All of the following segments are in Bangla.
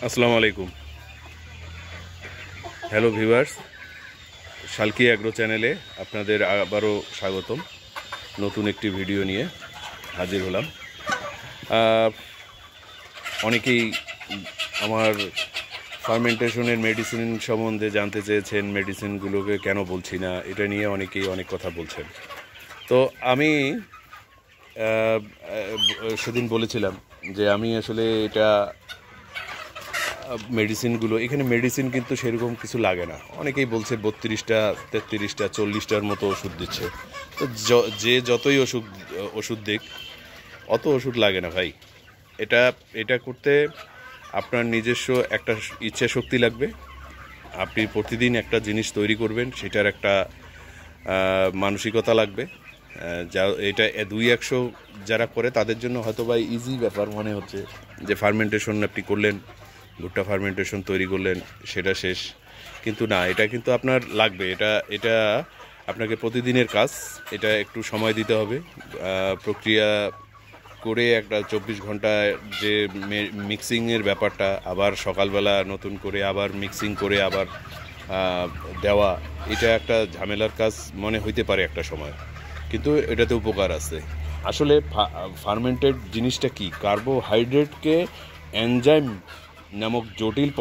আসসালামু আলাইকুম। হ্যালো ভিউয়ার্স, শালকি অ্যাগ্রো চ্যানেলে আপনাদের আবারও স্বাগতম। নতুন একটি ভিডিও নিয়ে হাজির হলাম। অনেকেই আমার ফার্মেন্টেশনের মেডিসিন সম্বন্ধে জানতে চেয়েছেন, মেডিসিনগুলোকে কেন বলছি না, এটা নিয়ে অনেকেই অনেক কথা বলছেন। তো আমি সেদিন বলেছিলাম যে আমি আসলে এটা মেডিসিনগুলো, এখানে মেডিসিন কিন্তু সেরকম কিছু লাগে না। অনেকেই বলছে 32টা 33টা 40টার মতো ওষুধ দিচ্ছে। তো যে যতই ওষুধ দিক, অত ওষুধ লাগে না ভাই। এটা এটা করতে আপনার নিজস্ব একটা ইচ্ছা শক্তি লাগবে। আপনি প্রতিদিন একটা জিনিস তৈরি করবেন, সেটার একটা মানসিকতা লাগবে। যা এটা 200 যারা করে তাদের জন্য হয়তো বা ইজি ব্যাপার মনে হচ্ছে যে ফার্মেন্টেশন আপনি করলেন, ভুট্টা ফার্মেন্টেশন তৈরি করলেন, সেটা শেষ। কিন্তু না, এটা কিন্তু আপনার লাগবে। এটা আপনাকে প্রতিদিনের কাজ। এটা একটু সময় দিতে হবে। প্রক্রিয়া করে একটা 24 ঘন্টায় যে মিক্সিংয়ের ব্যাপারটা, আবার সকালবেলা নতুন করে আবার মিক্সিং করে আবার দেওয়া, এটা একটা ঝামেলার কাজ মনে হইতে পারে একটা সময়, কিন্তু এটাতে উপকার আছে। আসলে ফার্মেন্টেড জিনিসটা কি? কার্বোহাইড্রেটকে এনজাইম নামক জটিল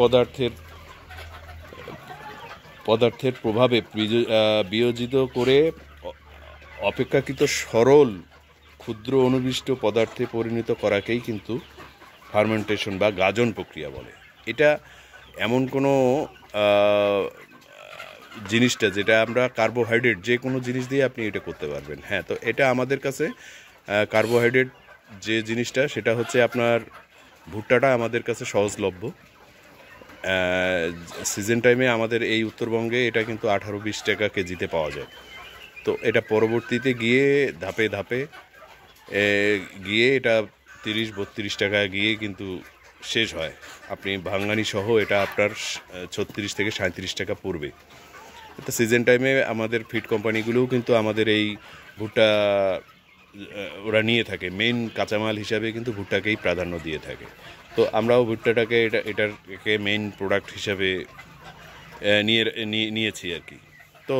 পদার্থের প্রভাবে বিয়োজিত করে অপেক্ষাকৃত সরল ক্ষুদ্র অনুবিষ্ট পদার্থে পরিণত করাকেই কিন্তু ফার্মেন্টেশন বা গাজন প্রক্রিয়া বলে। এটা এমন কোনো জিনিসটা যেটা আমরা কার্বোহাইড্রেট, যে কোনো জিনিস দিয়ে আপনি এটা করতে পারবেন। হ্যাঁ, তো এটা আমাদের কাছে কার্বোহাইড্রেট যে জিনিসটা, সেটা হচ্ছে আপনার ভুট্টাটা আমাদের কাছে সহজলভ্য। সিজন টাইমে আমাদের এই উত্তরবঙ্গে এটা কিন্তু 18-20 টাকা কেজিতে পাওয়া যায়। তো এটা পরবর্তীতে গিয়ে ধাপে ধাপে গিয়ে এটা 30-32 টাকা গিয়ে কিন্তু শেষ হয়। আপনি ভাঙ্গানি সহ এটা আপনার 36 থেকে 37 টাকা পড়বে। তো সিজন টাইমে আমাদের ফিড কোম্পানিগুলোও কিন্তু আমাদের এই ভুট্টা ওরা নিয়ে থাকে, মেইন কাঁচামাল হিসাবে কিন্তু ভুট্টাকেই প্রাধান্য দিয়ে থাকে। তো আমরাও ভুট্টাটাকে এটাকে মেইন প্রোডাক্ট হিসাবে নিয়েছি আর কি। তো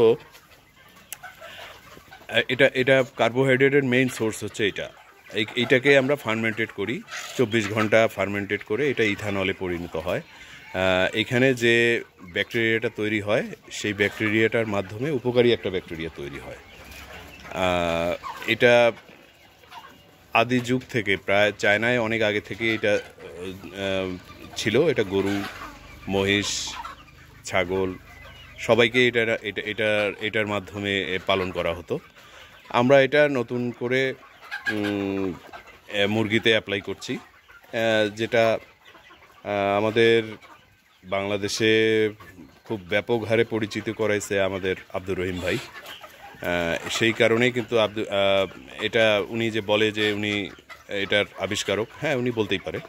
এটা কার্বোহাইড্রেটের মেইন সোর্স হচ্ছে এইটাকে আমরা ফার্মেন্টেড করি। 24 ঘন্টা ফার্মেন্টেড করে এটা ইথানলে পরিণত হয়। এখানে যে ব্যাকটেরিয়াটা তৈরি হয়, সেই ব্যাকটেরিয়াটার মাধ্যমে উপকারী একটা ব্যাকটেরিয়া তৈরি হয়। এটা আদি যুগ থেকে, প্রায় চায়নায় অনেক আগে থেকে এটা ছিল। এটা গরু, মহিষ, ছাগল সবাইকে এটার মাধ্যমে পালন করা হতো। আমরা এটা নতুন করে মুরগিতে অ্যাপ্লাই করছি, যেটা আমাদের বাংলাদেশে খুব ব্যাপক হারে পরিচিত করাইছে আমাদের আব্দুর রহিম ভাই। সেই কারণেই কিন্তু এটা উনি যে বলে যে উনি এটার আবিষ্কারক, হ্যাঁ উনি বলতেই পারে,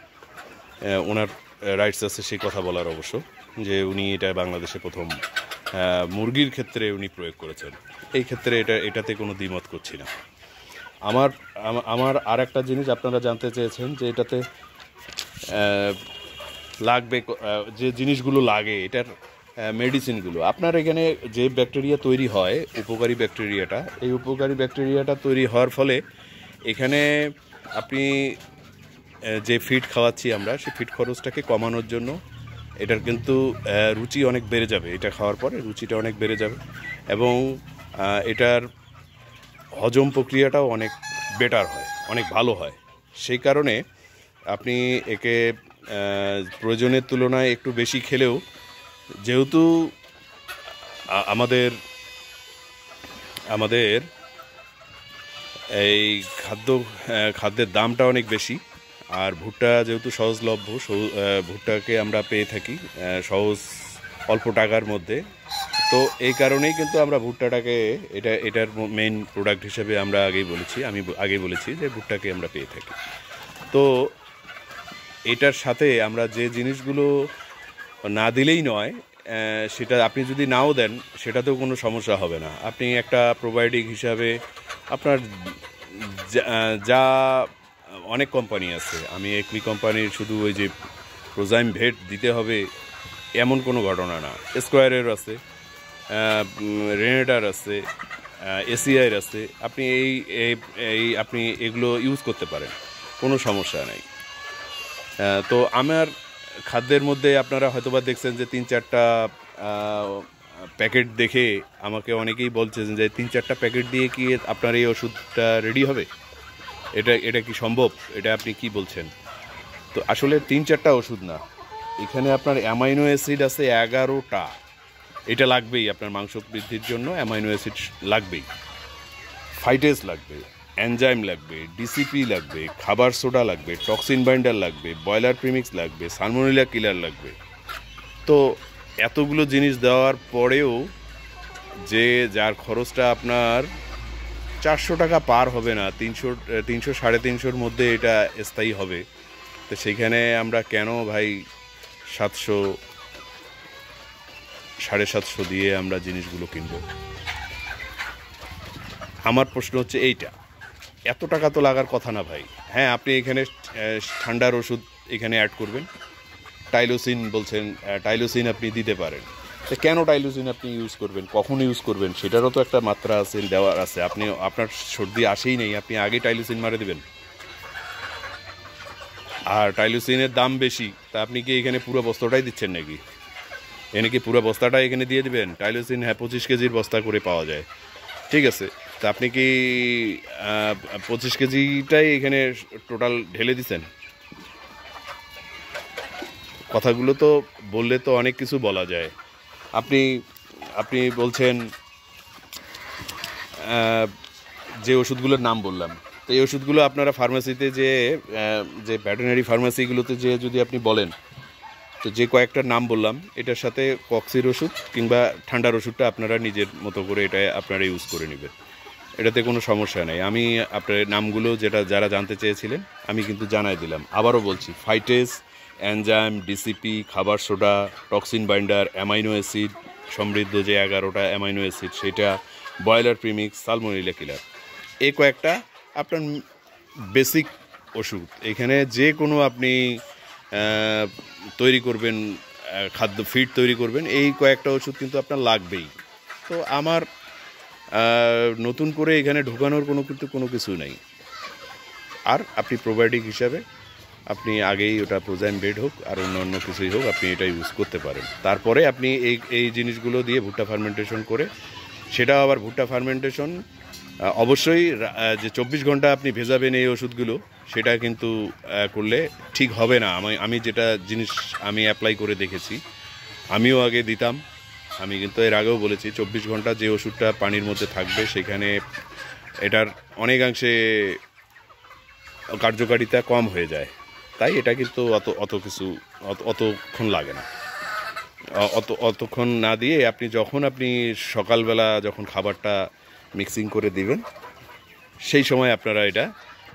ওনার রাইটস আছে সেই কথা বলার অবশ্য, যে উনি এটা বাংলাদেশে প্রথম মুরগির ক্ষেত্রে উনি প্রয়োগ করেছেন। এই ক্ষেত্রে এটাতে কোনো দ্বিমত করছি না। আমার আর একটা জিনিস আপনারা জানতে চেয়েছেন যে এটাতে লাগবে যে জিনিসগুলো লাগে, এটার মেডিসিনগুলো। আপনার এখানে যে ব্যাকটেরিয়া তৈরি হয়, উপকারী ব্যাকটেরিয়াটা, এই উপকারী ব্যাকটেরিয়াটা তৈরি হওয়ার ফলে এখানে আপনি যে ফিড খাওয়াচ্ছি আমরা, সেই ফিড খরচটাকে কমানোর জন্য এটার কিন্তু রুচি অনেক বেড়ে যাবে। এটা খাওয়ার পরে রুচিটা অনেক বেড়ে যাবে এবং এটার হজম প্রক্রিয়াটাও অনেক বেটার হয়, অনেক ভালো হয়। সেই কারণে আপনি একে প্রয়োজনের তুলনায় একটু বেশি খেলেও, যেহেতু আমাদের এই খাদ্যের দামটা অনেক বেশি, আর ভুট্টা যেহেতু সহজলভ্য, ভুট্টাকে আমরা পেয়ে থাকি সহজ অল্প টাকার মধ্যে। তো এই কারণেই কিন্তু আমরা ভুট্টাটাকে এটার মেইন প্রোডাক্ট হিসেবে আমি আগেই বলেছি যে ভুট্টাকে আমরা পেয়ে থাকি। তো এটার সাথে আমরা যে জিনিসগুলো না দিলেই নয়, সেটা আপনি যদি নাও দেন সেটাতেও কোনো সমস্যা হবে না। আপনি একটা প্রোভাইডিং হিসাবে আপনার যা অনেক কোম্পানি আছে, আমি একমি কোম্পানির শুধু ওই যে প্রোজাইম ভেট দিতে হবে এমন কোনো ঘটনা না। স্কোয়ারের আছে, রেনেটার আছে, এসিআইয়ের আছে, আপনি এই আপনি এগুলো ইউজ করতে পারেন, কোনো সমস্যা নাই। তো আমার খাদ্যের মধ্যে আপনারা হয়তোবা দেখছেন যে 3-4টা প্যাকেট দেখে আমাকে অনেকেই বলছেন যে 3-4টা প্যাকেট দিয়ে কি আপনার এই ওষুধটা রেডি হবে, এটা কি সম্ভব, এটা আপনি কি বলছেন? তো আসলে 3-4টা ওষুধ না, এখানে আপনার অ্যামাইনো অ্যাসিড আছে 11টা। এটা লাগবেই আপনার মাংস বৃদ্ধির জন্য, অ্যামাইনো অ্যাসিড লাগবেই, ফাইটেস লাগবে, এনজাইম লাগবে, ডিসিপি লাগবে, খাবার সোডা লাগবে, টক্সিন বাইন্ডার লাগবে, ব্রয়লার প্রিমিক্স লাগবে, সালমোনেলা কিলার লাগবে। তো এতগুলো জিনিস দেওয়ার পরেও যে যার খরচটা আপনার 400 টাকা পার হবে না, 300-350-এর মধ্যে এটা স্থায়ী হবে, তো সেইখানে আমরা কেন ভাই 700-750 দিয়ে আমরা জিনিসগুলো কিনব? আমার প্রশ্ন হচ্ছে এইটা, এত টাকা তো লাগার কথা না ভাই। হ্যাঁ, আপনি এখানে ঠান্ডার ওষুধ এখানে অ্যাড করবেন, টাইলোসিন বলছেন, টাইলোসিন আপনি দিতে পারেন। তো কেন টাইলোসিন আপনি ইউজ করবেন, কখন ইউজ করবেন, সেটারও তো একটা মাত্রা আছে, দেওয়ার আছে। আপনি আপনার সর্দি আসেই নেই, আপনি আগে টাইলোসিন মারে দেবেন, আর টাইলোসিনের দাম বেশি, তা আপনি কি এখানে পুরো বস্তাটাই দিচ্ছেন নাকি? এনে কি পুরো বস্তাটা এখানে দিয়ে দিবেন? টাইলোসিন হ্যাঁ 25 কেজির বস্তা করে পাওয়া যায়, ঠিক আছে, তা আপনি কি 25 কেজিটাই এখানে টোটাল ঢেলে দিচ্ছেন? কথাগুলো তো বললে তো অনেক কিছু বলা যায়। আপনি বলছেন যে ওষুধগুলোর নাম বললাম, তো এই ওষুধগুলো আপনারা ফার্মেসিতে যে ভেটেরিনারি ফার্মেসিগুলোতে যে যদি আপনি বলেন, তো যে কয়েকটার নাম বললাম এটার সাথে কক্সির ওষুধ কিংবা ঠান্ডার ওষুধটা আপনারা নিজের মতো করে এটা আপনারা ইউজ করে নেবেন, এটাতে কোনো সমস্যা নেই। আমি আপনার নামগুলো যারা জানতে চেয়েছিলেন আমি কিন্তু জানাই দিলাম। আবারও বলছি, ফাইটেস, এনজাইম, ডিসিপি, খাবার soda, toxin binder, amino acid সমৃদ্ধ যে 11টা অ্যামাইনো অ্যাসিড, সেটা, ব্রয়লার প্রিমিক্স, সালমোনেলা কিলার, এই কয়েকটা আপনার বেসিক ওষুধ। এখানে যে কোনো আপনি তৈরি করবেন, খাদ্য ফিড তৈরি করবেন, এই কয়েকটা ওষুধ কিন্তু আপনার লাগবেই। তো আমার নতুন করে এখানে ঢোকানোর কোনো কিছু নাই। আর আপনি প্রোবায়োটিক হিসাবে আপনি আগেই ওটা প্রোজাইম বেড হোক আর অন্য কিছুই হোক, আপনি এটা ইউজ করতে পারেন। তারপরে আপনি এই জিনিসগুলো দিয়ে ভুট্টা ফার্মেন্টেশন করে, সেটা আবার ভুট্টা ফার্মেন্টেশন অবশ্যই যে 24 ঘন্টা আপনি ভেজাবেন এই ওষুধগুলো, সেটা কিন্তু করলে ঠিক হবে না। আমি যেটা জিনিস আমি অ্যাপ্লাই করে দেখেছি, আমিও আগে দিতাম, আমি কিন্তু এর আগেও বলেছি 24 ঘন্টা যে ওষুধটা পানির মধ্যে থাকবে সেখানে এটার অনেকাংশে কার্যকারিতা কম হয়ে যায়, তাই এটা কিন্তু অতক্ষণ লাগে না। অতক্ষণ না দিয়ে আপনি আপনি সকালবেলা যখন খাবারটা মিক্সিং করে দিবেন, সেই সময় আপনারা এটা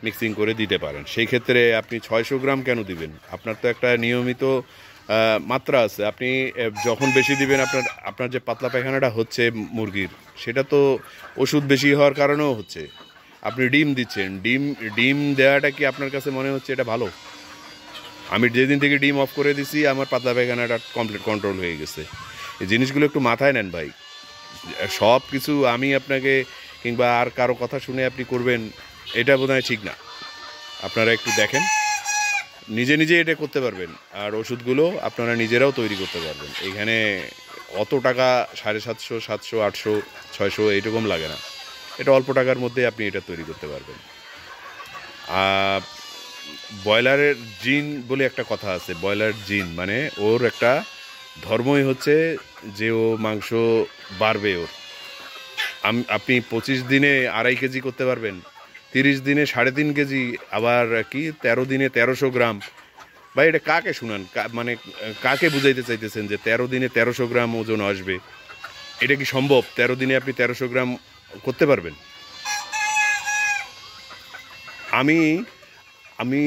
মিক্সিং করে দিতে পারেন। সেই ক্ষেত্রে আপনি 600 গ্রাম কেন দিবেন? আপনার তো একটা নিয়মিত মাত্রা আছে। আপনি যখন বেশি দিবেন, আপনার যে পাতলা পায়খানাটা হচ্ছে মুরগির, সেটা তো ওষুধ বেশি হওয়ার কারণেও হচ্ছে। আপনি ডিম দিচ্ছেন, ডিম দেওয়াটা কি আপনার কাছে মনে হচ্ছে এটা ভালো? আমি যেদিন থেকে ডিম অফ করে দিছি, আমার পাতলা পায়খানাটা কমপ্লিট কন্ট্রোল হয়ে গেছে। এই জিনিসগুলো একটু মাথায় নেন ভাই। সব কিছু আমি আপনাকে কিংবা আর কারো কথা শুনে আপনি করবেন, এটা বোধহয় ঠিক না। আপনারা একটু দেখেন, নিজে এটা করতে পারবেন, আর ওষুধগুলো আপনারা নিজেরাও তৈরি করতে পারবেন। এখানে অত টাকা 750, 700, 800, 600 এইরকম লাগে না, এটা অল্প টাকার মধ্যে আপনি এটা তৈরি করতে পারবেন। ব্রয়লারের জিন বলে একটা কথা আছে, ব্রয়লার জিন মানে ওর একটা ধর্মই হচ্ছে যে ও মাংস বাড়বে ওর। আপনি 25 দিনে 2.5 কেজি করতে পারবেন, 30 দিনে 3.5 কেজি, আবার কি 13 দিনে 1300 গ্রাম। ভাই এটা কাকে শুনান, মানে কাকে বুঝাইতে চাইতেছেন যে 13 দিনে 1300 গ্রাম ওজন আসবে? এটা কি সম্ভব? 13 দিনে আপনি 1300 গ্রাম করতে পারবেন? আমি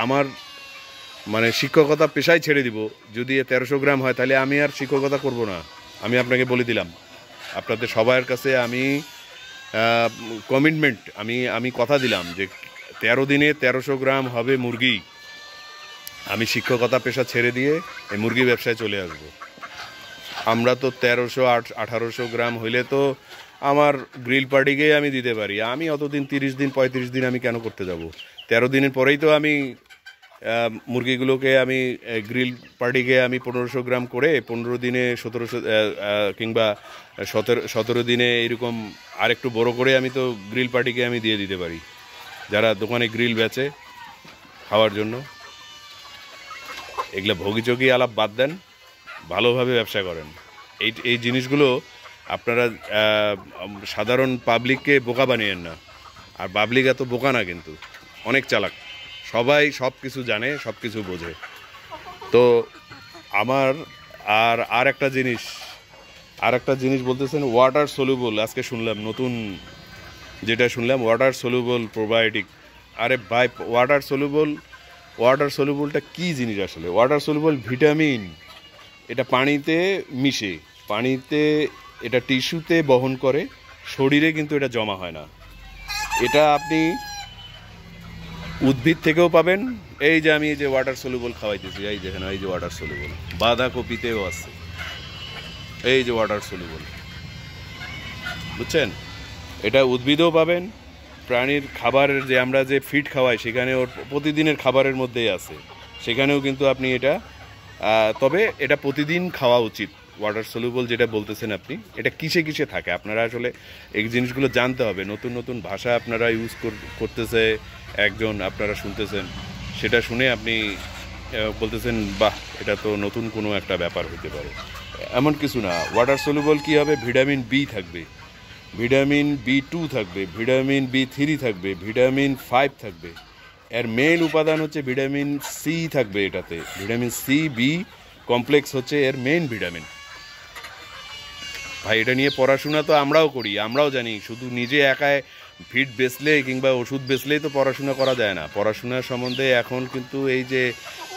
আমার মানে শিক্ষকতা পেশায় ছেড়ে দিব যদি 1300 গ্রাম হয়, তাহলে আমি আর শিক্ষকতা করব না। আমি আপনাকে বলে দিলাম, আপনাদের সবার কাছে আমি কমিটমেন্ট, আমি কথা দিলাম যে 13 দিনে 1300 গ্রাম হবে মুরগি। আমি শিক্ষকতা পেশা ছেড়ে দিয়ে এই মুরগি ব্যবসায় চলে আসব। আমরা তো 1300-1800 গ্রাম হইলে তো আমার গ্রিল পার্টিকেই আমি দিতে পারি। আমি অতদিন 30 দিন 35 দিন আমি কেন করতে যাব? 13 দিনের পরেই তো আমি মুরগিগুলোকে আমি গ্রিল পার্টিকে আমি 1500 গ্রাম করে 15 দিনে 1700 কিংবা 17 দিনে এরকম আরেকটু বড় করে আমি তো গ্রিল পার্টিকে আমি দিয়ে দিতে পারি, যারা দোকানে গ্রিল বেচে খাওয়ার জন্য। এগুলো ভোগিচোগি আলাপ বাদ দেন, ভালোভাবে ব্যবসা করেন। এই জিনিসগুলো আপনারা সাধারণ পাবলিককে বোকা বানিয়েন না। আর পাবলিক এত বোকা না, কিন্তু অনেক চালাক, সবাই সব কিছু জানে, সব কিছু বোঝে। তো আমার আর একটা জিনিস বলতেছেন ওয়াটার সলিউবল। আজকে শুনলাম নতুন যেটা শুনলাম ওয়াটার সলিউবল প্রোবায়োটিক। আরে ভাই, ওয়াটার সলিউবলটা কী জিনিস আসলে? ওয়াটার সলিউবল ভিটামিন, এটা পানিতে মিশে, পানিতে এটা টিস্যুতে বহন করে, শরীরে কিন্তু এটা জমা হয় না। এটা আপনি উদ্ভিদ থেকেও পাবেন। এই যে আমি এই যে ওয়াটার সলিউবল খাওয়াইতেছি, এই যে এই যে ওয়াটার সলিউবল, বাঁধাকপিতেও আছে এই যে ওয়াটার সলিউবল, বুঝছেন? এটা উদ্ভিদও পাবেন, প্রাণীর খাবারের যে আমরা যে ফিড খাওয়াই সেখানে ওর প্রতিদিনের খাবারের মধ্যেই আছে, সেখানেও কিন্তু আপনি এটা তবে এটা প্রতিদিন খাওয়া উচিত। ওয়াটার সলিউবল যেটা বলতেছেন আপনি, এটা কিসে কিসে থাকে আপনারা আসলে এই জিনিসগুলো জানতে হবে। নতুন নতুন ভাষা আপনারা ইউজ করতেছে একজন, আপনারা শুনতেছেন, সেটা শুনে আপনি বলতেছেন বাহ, এটা তো নতুন কোনো একটা ব্যাপার হতে পারে। এমন কিছু না। ওয়াটার সলিউবল কী হবে? ভিটামিন বি থাকবে, ভিটামিন বি2 থাকবে, ভিটামিন বি3 থাকবে, ভিটামিন 5 থাকবে। এর মেইন উপাদান হচ্ছে ভিটামিন সি থাকবে এটাতে। ভিটামিন সি বি কমপ্লেক্স হচ্ছে এর মেইন ভিটামিন। ভাই, এটা নিয়ে পড়াশোনা তো আমরাও করি, আমরাও জানি। শুধু নিজে একাই ফিড বেচলে কিংবা ওষুধ বেচলেই তো পড়াশোনা করা যায় না। পড়াশোনার সম্বন্ধে এখন কিন্তু এই যে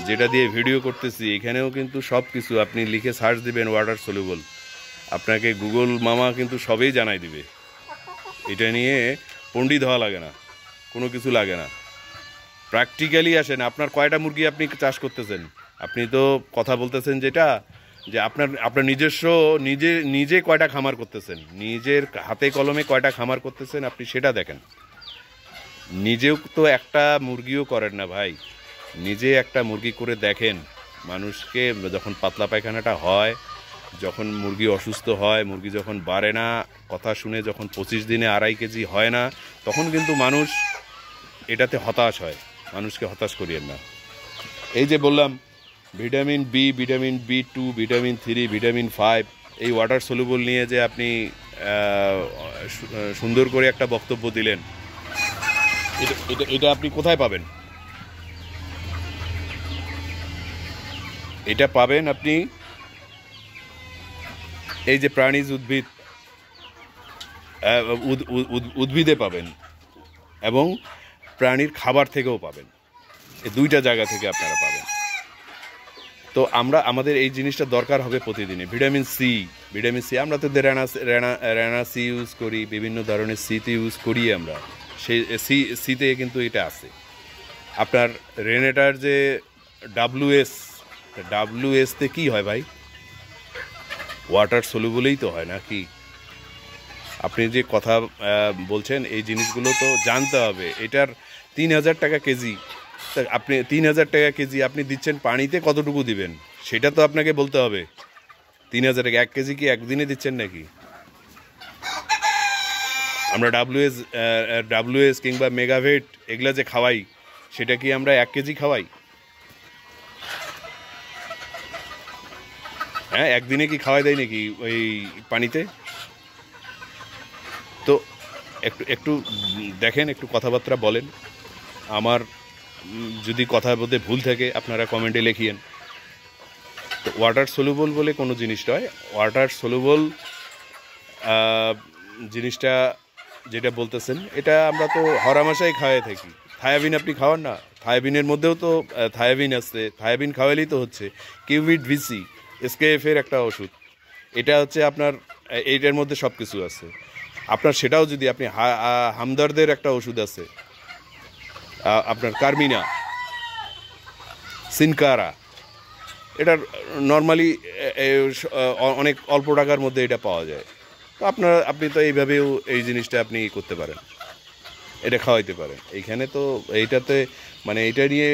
যেটা দিয়ে ভিডিও করতেছি, এখানেও কিন্তু সব কিছু আপনি লিখে সার্চ দিবেন ওয়াটার সলিউবল, আপনাকে গুগল মামা কিন্তু সবই জানাই দিবে। এটা নিয়ে পণ্ডিত হওয়া লাগে না, কোনো কিছু লাগে না। প্র্যাকটিক্যালি আসেন। আপনার কয়টা মুরগি আপনি চাষ করতেছেন? আপনি তো কথা বলতেছেন যেটা, যে আপনার নিজস্ব নিজে কয়টা খামার করতেছেন, নিজের হাতে কলমে কয়টা খামার করতেছেন, আপনি সেটা দেখেন। নিজেও তো একটা মুরগিও করেন না ভাই, নিজে একটা মুরগি করে দেখেন। মানুষকে যখন পাতলা পায়খানাটা হয়, যখন মুরগি অসুস্থ হয়, মুরগি যখন বাড়ে না, কথা শুনে যখন 25 দিনে 2.5 কেজি হয় না, তখন কিন্তু মানুষ এটাতে হতাশ হয়। মানুষকে হতাশ করিয়েন না। এই যে বললাম vitamin B, vitamin B2, vitamin 3, vitamin 5, এই ওয়াটার সলিউবল নিয়ে যে আপনি সুন্দর করে একটা বক্তব্য দিলেন, এটা আপনি কোথায় পাবেন? এটা পাবেন আপনি এই যে প্রাণীজ উদ্ভিদে পাবেন, এবং প্রাণীর খাবার থেকেও পাবেন। এই দুইটা জায়গা থেকে আপনারা পাবেন। তো আমাদের এই জিনিসটা দরকার হবে প্রতিদিনে। ভিটামিন সি আমরা তো রেনা সি ইউজ করি, বিভিন্ন ধরনের সিতে ইউজ করি আমরা, সেই সিতে কিন্তু এটা আছে। আপনার রেনেটার যে ডাব্লিউএসতে কি হয় ভাই? ওয়াটার সলিউবলই তো হয় নাকি? আপনি যে কথা বলছেন, এই জিনিসগুলো তো জানতে হবে। এটার 3000 টাকা কেজি, আপনি 3000 টাকা কেজি আপনি দিচ্ছেন, পানিতে কতটুকু দিবেন সেটা তো আপনাকে বলতে হবে। 3000 টাকা 1 কেজি কি একদিনে দিচ্ছেন নাকি? আমরা ডাব্লিউএস কিংবা মেগাভেট এগুলা যে খাওয়াই, সেটা কি আমরা 1 কেজি খাওয়াই? হ্যাঁ, একদিনে কি খাওয়াই দেয় নাকি ওই পানিতে? তো একটু দেখেন, একটু কথাবার্তা বলেন। আমার যদি কথা বলতে ভুল থাকে আপনারা কমেন্টে লিখিয়েন। তো ওয়াটার সলিউবল বলে কোনো জিনিস নয়। ওয়াটার সলিউবল জিনিসটা যেটা বলতেছেন, এটা আমরা তো হরহামেশাই খাওয়াই থাকি। থায়াবিন আপনি খাওয়ান না? থায়াবিনের মধ্যেও তো থায়াবিন আছে, থায়াবিন খাওয়ালেই তো হচ্ছে। কিউবিড ভিসি এসকেএফের একটা ওষুধ, এটা হচ্ছে আপনার, এইটার মধ্যে সব কিছু আছে আপনার। সেটাও যদি আপনি হামদর্দের একটা ওষুধ আছে আপনার, কার্মিনা সিনকারা, এটা নর্মালি অনেক অল্প টাকার মধ্যে এটা পাওয়া যায়। তো আপনি তো এইভাবেও এই জিনিসটা আপনি করতে পারেন, এটা খাওয়াইতে পারেন। এইখানে তো এইটাতে মানে এইটা নিয়ে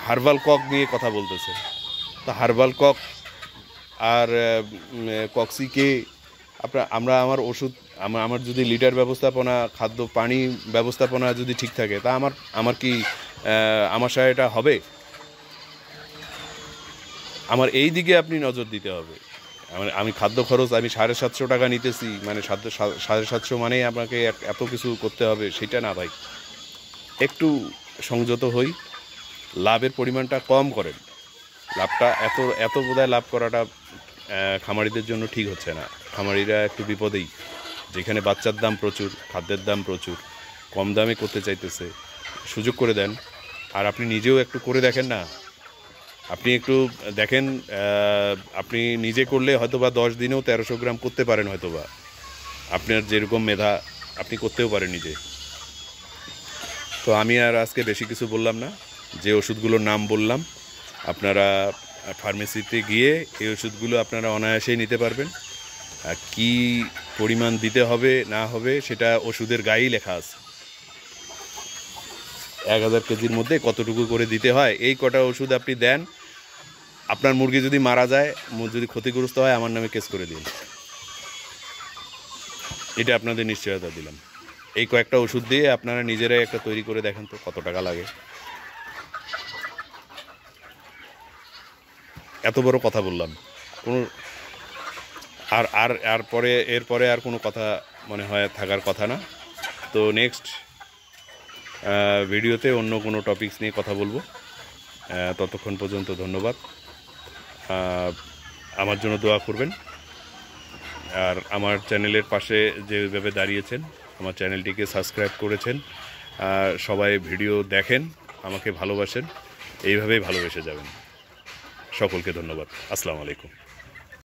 হার্বাল কক নিয়ে কথা বলতেছে। তো হার্বাল কক আর কক্সিকে আমরা আমার ওষুধ আমার যদি লিটার ব্যবস্থাপনা, খাদ্য পানি ব্যবস্থাপনা যদি ঠিক থাকে, তা আমার কি আমার সাথে এটা হবে? আমার এই দিকে আপনি নজর দিতে হবে। আমি খাদ্য খরচ আমি 750 টাকা নিতেছি, মানে 750 মানেই আপনাকে এত কিছু করতে হবে সেটা না ভাই। একটু সংযত হই, লাভের পরিমাণটা কম করেন। লাভটা এত বোধহয় লাভ করাটা খামারিদের জন্য ঠিক হচ্ছে না। খামারিরা একটু বিপদেই, যেখানে বাচ্চার দাম প্রচুর, খাদ্যের দাম প্রচুর, কম দামে করতে চাইতেছে। সুযোগ করে দেন, আর আপনি নিজেও একটু করে দেখেন না। আপনি একটু দেখেন, আপনি নিজে করলে হয়তোবা 10 দিনেও 1300 গ্রাম করতে পারেন, হয়তোবা আপনার যেরকম মেধা আপনি করতেও পারেন নিজে। তো আমি আর আজকে বেশি কিছু বললাম না। যে ওষুধগুলোর নাম বললাম, আপনারা ফার্মেসিতে গিয়ে এই ওষুধগুলো আপনারা অনায়াসেই নিতে পারবেন। আর কী পরিমাণ দিতে হবে না হবে সেটা ওষুধের গায়েই লেখা আছে। 1000 কেজির মধ্যে কতটুকু করে দিতে হয়, এই কটা ওষুধ আপনি দেন। আপনার মুরগি যদি মারা যায়, যদি ক্ষতিগ্রস্ত হয়, আমার নামে কেস করে দিন। এটা আপনাদের নিশ্চয়তা দিলাম। এই কয়েকটা ওষুধ দিয়ে আপনারা নিজেরাই একটা তৈরি করে দেখেন তো কত টাকা লাগে। এত বড় কথা বললাম, কোনো এরপরে আর কোনো কথা মনে হয় থাকার কথা না। তো নেক্সট ভিডিওতে অন্য কোনো টপিকস নিয়ে কথা বলবো। ততক্ষণ পর্যন্ত ধন্যবাদ। আমার জন্য দোয়া করবেন, আর আমার চ্যানেলের পাশে যেভাবে দাঁড়িয়েছেন, আমার চ্যানেলটিকে সাবস্ক্রাইব করেছেন, সবাই ভিডিও দেখেন, আমাকে ভালোবাসেন, এইভাবেই ভালোবেসে যাবেন। সকলকে ধন্যবাদ। আসসালামু আলাইকুম।